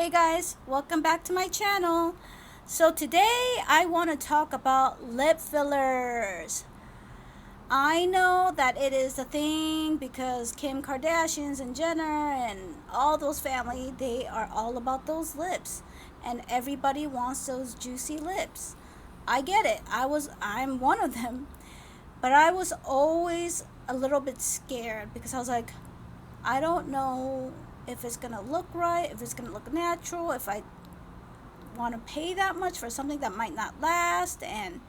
Hey guys, welcome back to my channel. So today I want to talk about lip fillers. I know that it is a thing because Kim Kardashian's and Jenner and all those family, they are all about those lips and everybody wants those juicy lips. I get it. I'm one of them. But I was always a little bit scared because I was like, I don't know if it's gonna look right, if it's gonna look natural, if I want to pay that much for something that might not last. And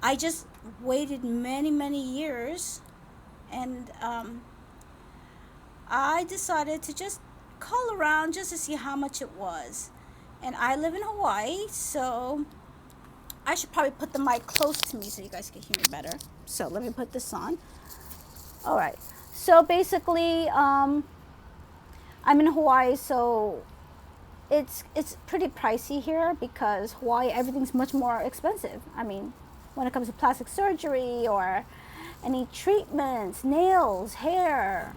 I just waited many, many years, and I decided to just call around just to see how much it was. And I live in Hawaii, so I should probably put the mic close to me so you guys can hear me better. So let me put this on. All right. So basically, I'm in Hawaii, so it's pretty pricey here because Hawaii, everything's much more expensive. I mean, when it comes to plastic surgery or any treatments, nails, hair,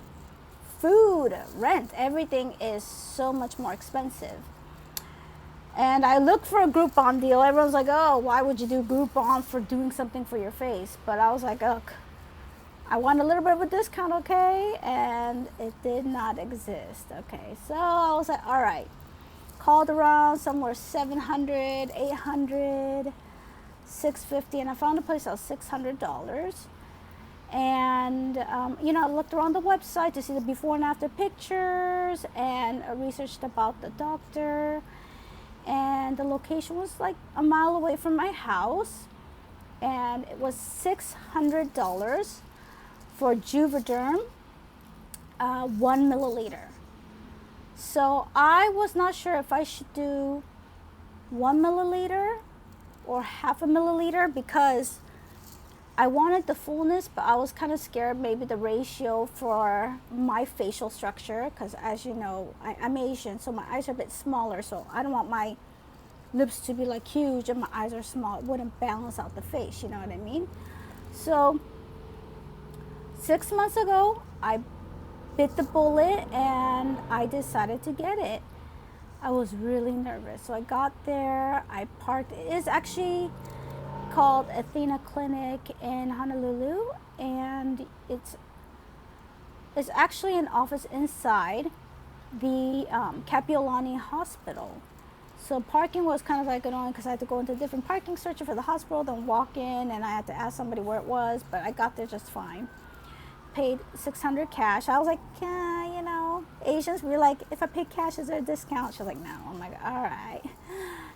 food, rent, everything is so much more expensive. And I looked for a Groupon deal. Everyone's like, oh, why would you do Groupon for doing something for your face? But I was like, look, I want a little bit of a discount, okay? And it did not exist, okay? So I was like, all right. Called around somewhere 700, 800, 650, and I found a place that was $600. And, I looked around the website to see the before and after pictures and researched about the doctor. And the location was like a mile away from my house. And it was $600 for Juvaderm, 1 milliliter. So I was not sure if I should do 1 milliliter or half a milliliter because I wanted the fullness, but I was kind of scared maybe the ratio for my facial structure because, as you know, I'm Asian, so my eyes are a bit smaller, so I don't want my lips to be like huge and my eyes are small. It wouldn't balance out the face, you know what I mean? So 6 months ago, I bit the bullet and I decided to get it. I was really nervous. So I got there, I parked. It is actually called Athena Clinic in Honolulu, and it's actually an office inside the Kapiolani Hospital. So parking was kind of like annoying because I had to go into different parking searching for the hospital, then walk in, and I had to ask somebody where it was, but I got there just fine. Paid $600 cash. I was like, Asians, we're like, if I pay cash, is there a discount? She was like, no. I'm like, all right.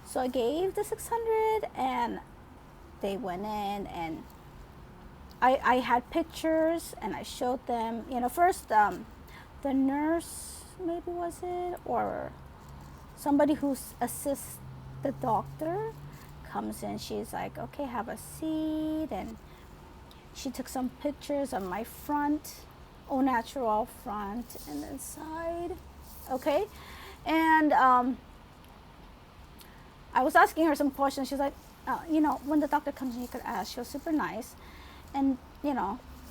So I gave the $600 and they went in, and I had pictures and I showed them, first the nurse, maybe was it, or somebody who assists the doctor comes in. She's like, okay, have a seat, and she took some pictures of my front, au natural front, and then side. Okay, and I was asking her some questions. She's like, when the doctor comes in, you could ask. She was super nice, and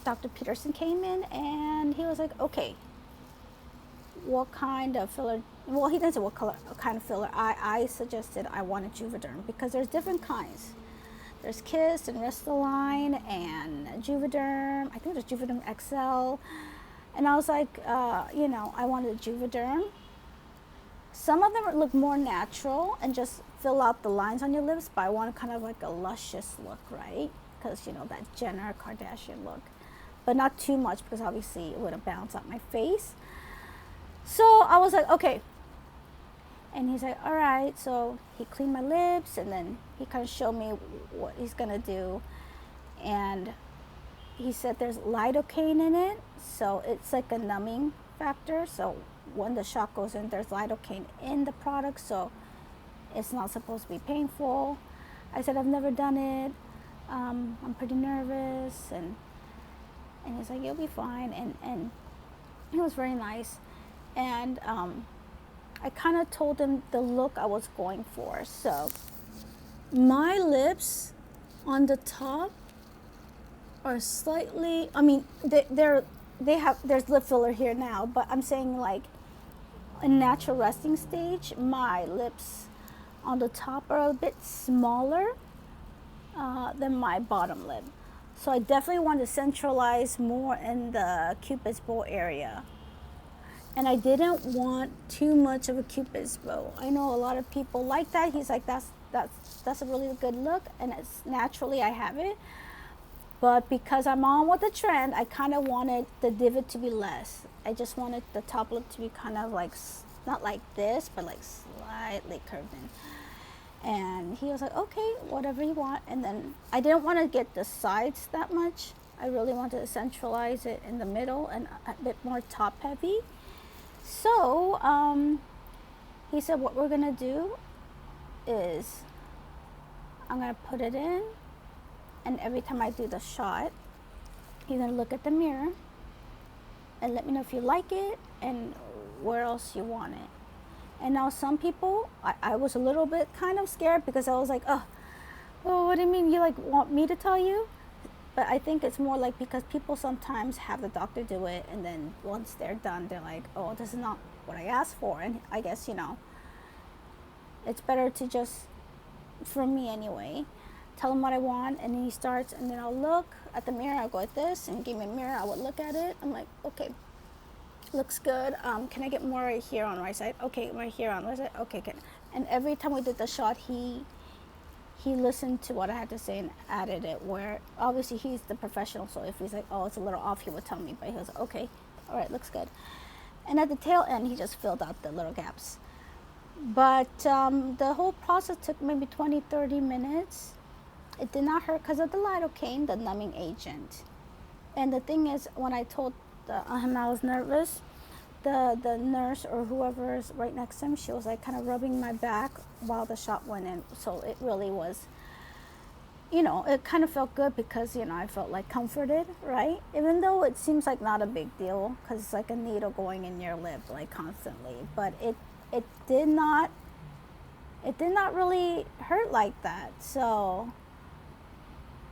Dr. Petersen came in, and he was like, okay, what kind of filler? Well, he didn't say what kind of filler. I suggested I wanted Juvaderm because there's different kinds. There's Kiss and Restylane and Juvaderm. I think there's Juvaderm XL. And I was like, I wanted Juvaderm. Some of them look more natural and just fill out the lines on your lips, but I want kind of like a luscious look, right? Because, that Jenner Kardashian look. But not too much because obviously it wouldn't balance out my face. So I was like, okay. And he's like, all right. So he cleaned my lips, and then he kind of showed me what he's going to do. And he said there's lidocaine in it. So it's like a numbing factor. So when the shot goes in, there's lidocaine in the product. So it's not supposed to be painful. I said, I've never done it. I'm pretty nervous. And he's like, you'll be fine. And he was very nice. And I kind of told him the look I was going for. So my lips on the top are slightly, I mean, there's lip filler here now, but I'm saying like in natural resting stage, my lips on the top are a bit smaller than my bottom lip. So I definitely want to centralize more in the cupid's bow area. And I didn't want too much of a cupid's bow. I know a lot of people like that. He's like, that's a really good look, and it's naturally I have it. But because I'm on with the trend, I kind of wanted the divot to be less. I just wanted the top lip to be kind of like, not like this, but like slightly curved in. And he was like, okay, whatever you want. And then I didn't want to get the sides that much. I really wanted to centralize it in the middle and a bit more top heavy. So he said, what we're gonna do is I'm gonna put it in, and every time I do the shot, you're gonna look at the mirror and let me know if you like it and where else you want it. And now some people, I was a little bit kind of scared because I was like, oh, what do you mean you like want me to tell you? But I think it's more like because people sometimes have the doctor do it, and then once they're done, they're like, oh, this is not what I asked for. And I guess, it's better to just, for me anyway, tell him what I want, and then he starts, and then I'll look at the mirror, I'll go like this, and give me a mirror, I would look at it, I'm like, okay, looks good, can I get more right here on the right side? Okay, right here on the right side, okay, good. And every time we did the shot, he listened to what I had to say and added it, where obviously he's the professional, so if he's like, oh, it's a little off, he would tell me, but he was like, okay, all right, looks good. And at the tail end, he just filled out the little gaps. But the whole process took maybe 20-30 minutes. It did not hurt because of the lidocaine, the numbing agent. And the thing is, when I told him I was nervous, the nurse or whoever is right next to him, she was like kind of rubbing my back while the shot went in. So it really was, it kind of felt good because, I felt like comforted, right? Even though it seems like not a big deal because it's like a needle going in your lip like constantly. But it did not really hurt like that. So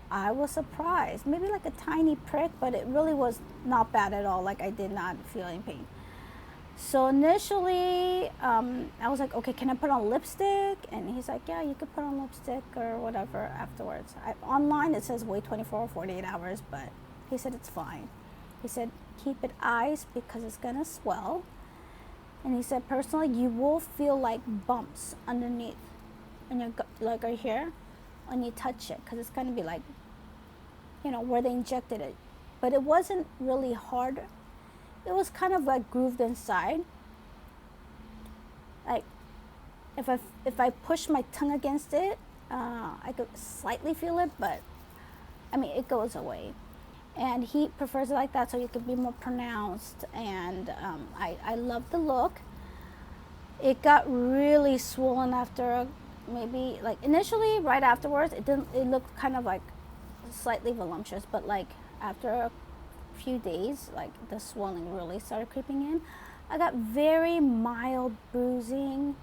I was surprised. Maybe like a tiny prick, but it really was not bad at all. Like I did not feel any pain. So initially, I was like, okay, can I put on lipstick? And he's like, yeah, you could put on lipstick or whatever afterwards. Online, it says wait 24 or 48 hours, but he said it's fine. He said, keep it iced because it's going to swell. And he said, personally, you will feel like bumps underneath, and your like right here, when you touch it, because it's going to be like, where they injected it. But it wasn't really hard. It was kind of like grooved inside. Like if I push my tongue against it, I could slightly feel it, but it goes away. And he prefers it like that so you can be more pronounced. And I love the look. It got really swollen after maybe like initially right afterwards. It looked kind of like slightly voluptuous, but like after a few days, like the swelling really started creeping in. I got very mild bruising.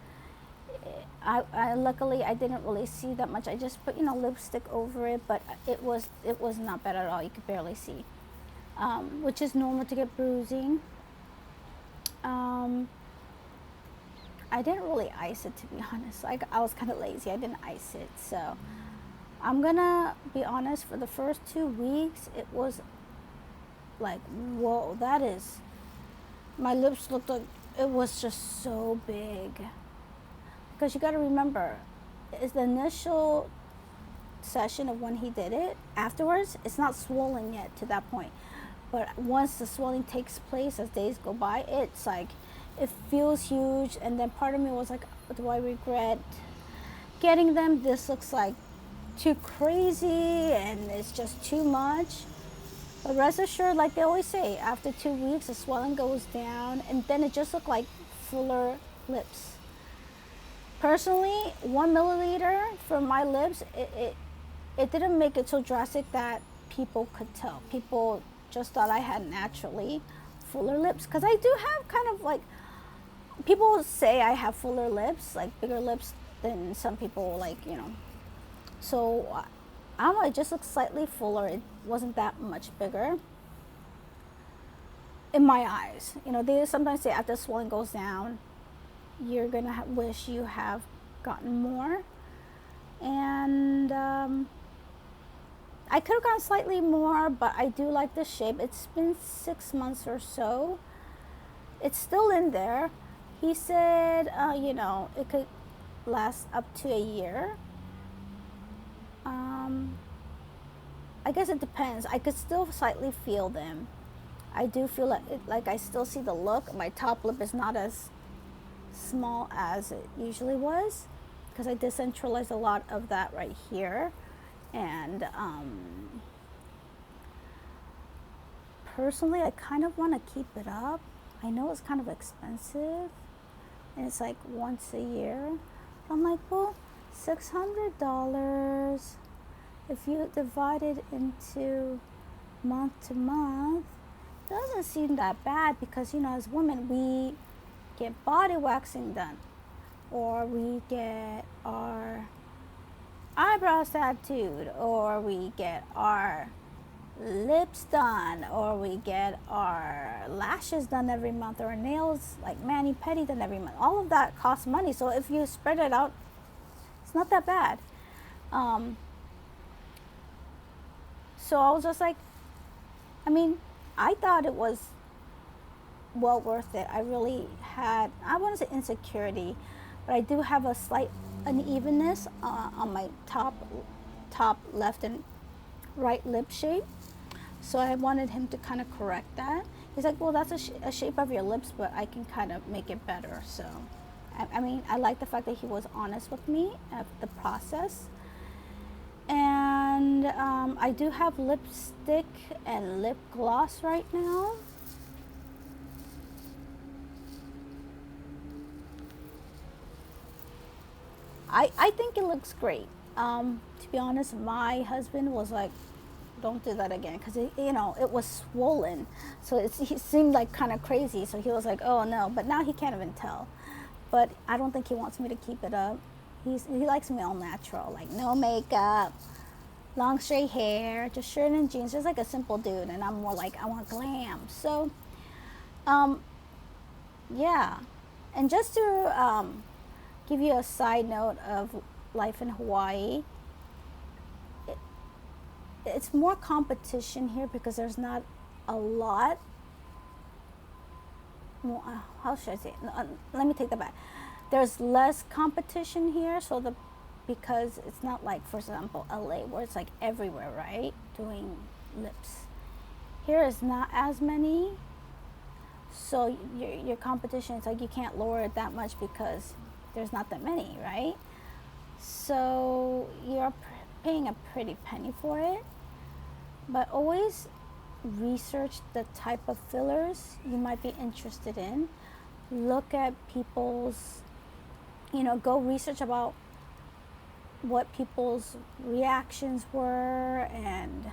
I luckily I didn't really see that much. I just put lipstick over it, but it was not bad at all. You could barely see, which is normal to get bruising. I didn't really ice it, to be honest. Like I was kind of lazy. I didn't ice it, so I'm gonna be honest. For the first 2 weeks, it was like, whoa, my lips looked like it was just so big. Because you got to remember, it's the initial session of when he did it. Afterwards, it's not swollen yet to that point. But once the swelling takes place as days go by, it's like, it feels huge. And then part of me was like, do I regret getting them? This looks like too crazy and it's just too much. But rest assured, like they always say, after 2 weeks, the swelling goes down, and then it just looked like fuller lips. Personally, 1 milliliter for my lips, it didn't make it so drastic that people could tell. People just thought I had naturally fuller lips, because I do have kind of like, people say I have fuller lips, like bigger lips than some people, like, So I don't know, it just looks slightly fuller. It wasn't that much bigger in my eyes. They sometimes say after swelling goes down, you're gonna wish you have gotten more. And I could have gotten slightly more, but I do like the shape. It's been 6 months or so. It's still in there. He said, it could last up to a year. I guess it depends. I could still slightly feel them. I do feel like I still see the look. My top lip is not as small as it usually was because I decentralized a lot of that right here. And personally, I kind of want to keep it up. I know it's kind of expensive, and it's like once a year. I'm like, well, $600. If you divide it into month to month, it doesn't seem that bad because, as women, we get body waxing done, or we get our eyebrows tattooed, or we get our lips done, or we get our lashes done every month, or our nails like mani-pedi done every month. All of that costs money. So if you spread it out, it's not that bad. So I was just like, I thought it was well worth it. I really had, I wouldn't say insecurity, but I do have a slight unevenness on my top left and right lip shape. So I wanted him to kind of correct that. He's like, well, that's a shape of your lips, but I can kind of make it better. So, I like the fact that he was honest with me at the process. And I do have lipstick and lip gloss right now. I think it looks great. To be honest, my husband was like, don't do that again, because it was swollen, so it seemed like kind of crazy. So he was like, oh no, but now he can't even tell. But I don't think he wants me to keep it up. He likes me all natural, like no makeup, long straight hair, just shirt and jeans, just like a simple dude. And I'm more like, I want glam. So yeah. And just to give you a side note of life in Hawaii, it's more competition here because there's not a lot. How should I say it? Let me take that back. There's less competition here, because it's not like, for example, LA, where it's like everywhere, right? Doing lips. Here is not as many, so your competition, it's like you can't lower it that much because there's not that many, right? So you're paying a pretty penny for it. But always research the type of fillers you might be interested in. Look at people's, go research about what people's reactions were, and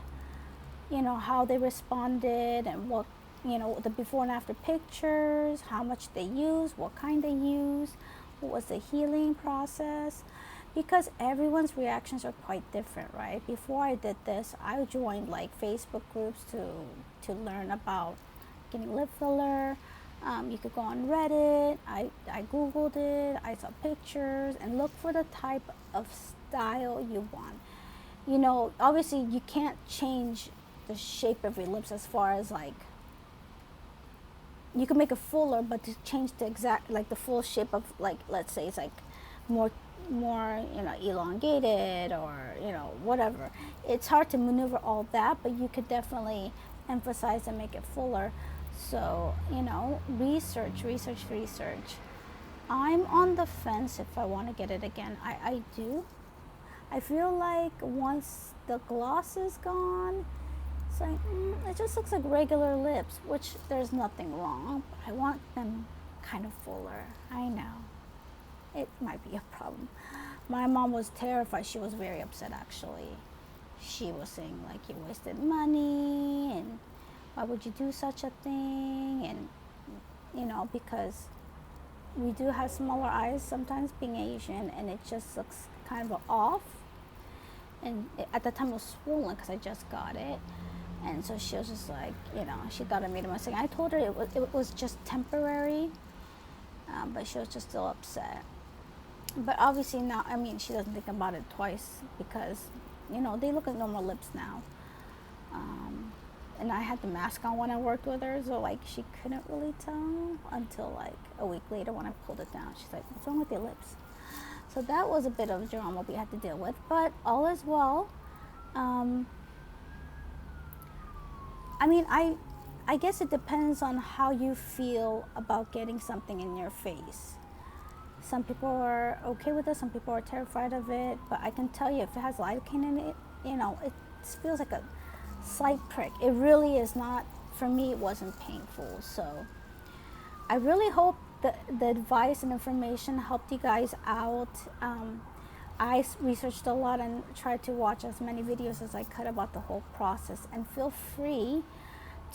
how they responded, and what the before and after pictures, how much they use, what kind they use, what was the healing process, because everyone's reactions are quite different, right? Before I did this, I joined like Facebook groups to learn about getting lip filler. You could go on Reddit. I Googled it. I saw pictures and look for the type of style you want. Obviously you can't change the shape of your lips as far as like, you can make it fuller, but to change the exact, like the full shape of, like, let's say it's like more elongated, or whatever. It's hard to maneuver all that, but you could definitely emphasize and make it fuller. So research. I'm on the fence if I want to get it again. I do. I feel like once the gloss is gone, it's like it just looks like regular lips, which there's nothing wrong, but I want them kind of fuller. I know it might be a problem. My mom was terrified. She was very upset, actually. She was saying, like, you wasted money, and why would you do such a thing? And because we do have smaller eyes sometimes, being Asian, and it just looks kind of off. And at the time it was swollen because I just got it. And so she was just like, she thought I made a mistake. I told her it was just temporary. but she was just still upset. But obviously now, I mean, she doesn't think about it twice because, you know, they look like normal lips now. And I had the mask on when I worked with her, so like she couldn't really tell until like a week later when I pulled it down. She's like, "What's wrong with your lips?" So that was a bit of drama we had to deal with, but all is well. I mean, I guess it depends on how you feel about getting something in your face. Some people are okay with it, some people are terrified of it, but I can tell you if it has lidocaine in it, you know, it feels like a slight prick. It really is not, for me, it wasn't painful. So I really hope the advice and information helped you guys out. I researched a lot and tried to watch as many videos as I could about the whole process. And feel free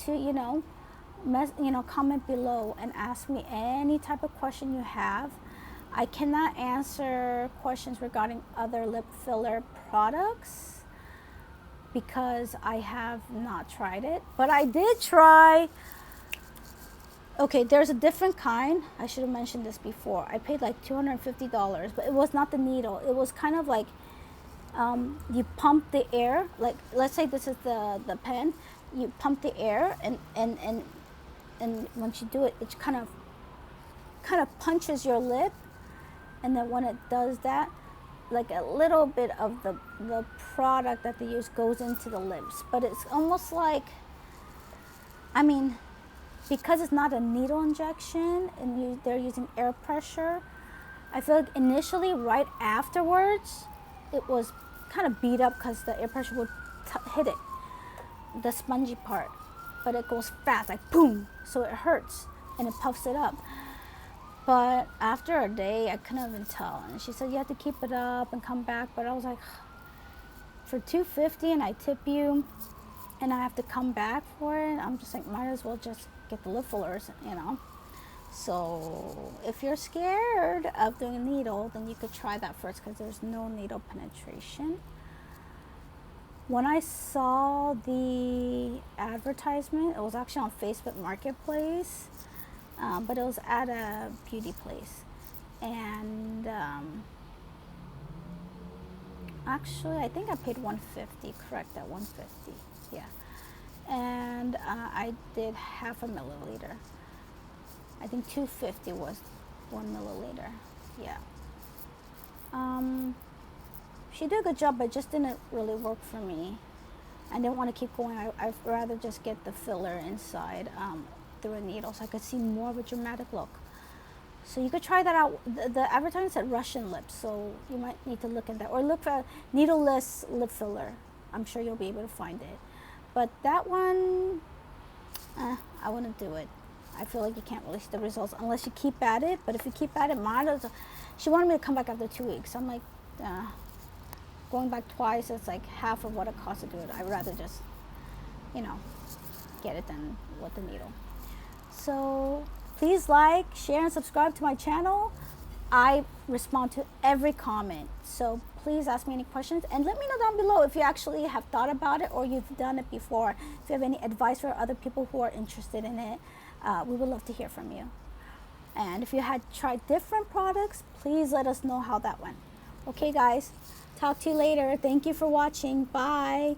to, you know, comment below and ask me any type of question you have. I cannot answer questions regarding other lip filler products because I have not tried it. But I did try, okay, there's a different kind. I should have mentioned this before. I paid like $250, but it was not the needle. It was kind of like you pump the air. Like, let's say this is the pen. You pump the air, and once you do it, it kind of punches your lip. And then when it does that, like a little bit of the product that they use goes into the lips. But it's almost like, I mean, because it's not a needle injection and they're using air pressure, I feel like initially, right afterwards, it was kind of beat up because the air pressure would hit it, the spongy part. But it goes fast, like boom, so it hurts and it puffs it up. But after a day, I couldn't even tell. And she said, you have to keep it up and come back. But I was like, for $250 and I tip you and I have to come back for it, I'm just like, might as well just get the lip fillers, you know. So if you're scared of doing a needle, then you could try that first because there's no needle penetration. When I saw the advertisement, it was actually on Facebook Marketplace. But it was at a beauty place, and actually I think I paid $150, correct, at $150, yeah. And I did half a milliliter. I think $250 was 1 milliliter, yeah. She did a good job, but it just didn't really work for me. I didn't want to keep going. I'd rather just get the filler inside through a needle so I could see more of a dramatic look. So you could try that out. The advertisement said Russian lips, so you might need to look at that, or look for needleless lip filler. I'm sure you'll be able to find it. But that one, I wouldn't do it. I feel like you can't really see the results unless you keep at it. But if you keep at it, she wanted me to come back after 2 weeks. I'm like, going back twice, it's like half of what it costs to do it. I'd rather just, you know, get it done with the needle. So please like, share, and subscribe to my channel. I respond to every comment. So please ask me any questions and let me know down below if you actually have thought about it or you've done it before. If you have any advice for other people who are interested in it, we would love to hear from you. And if you had tried different products, please let us know how that went. Okay, guys, talk to you later. Thank you for watching. Bye.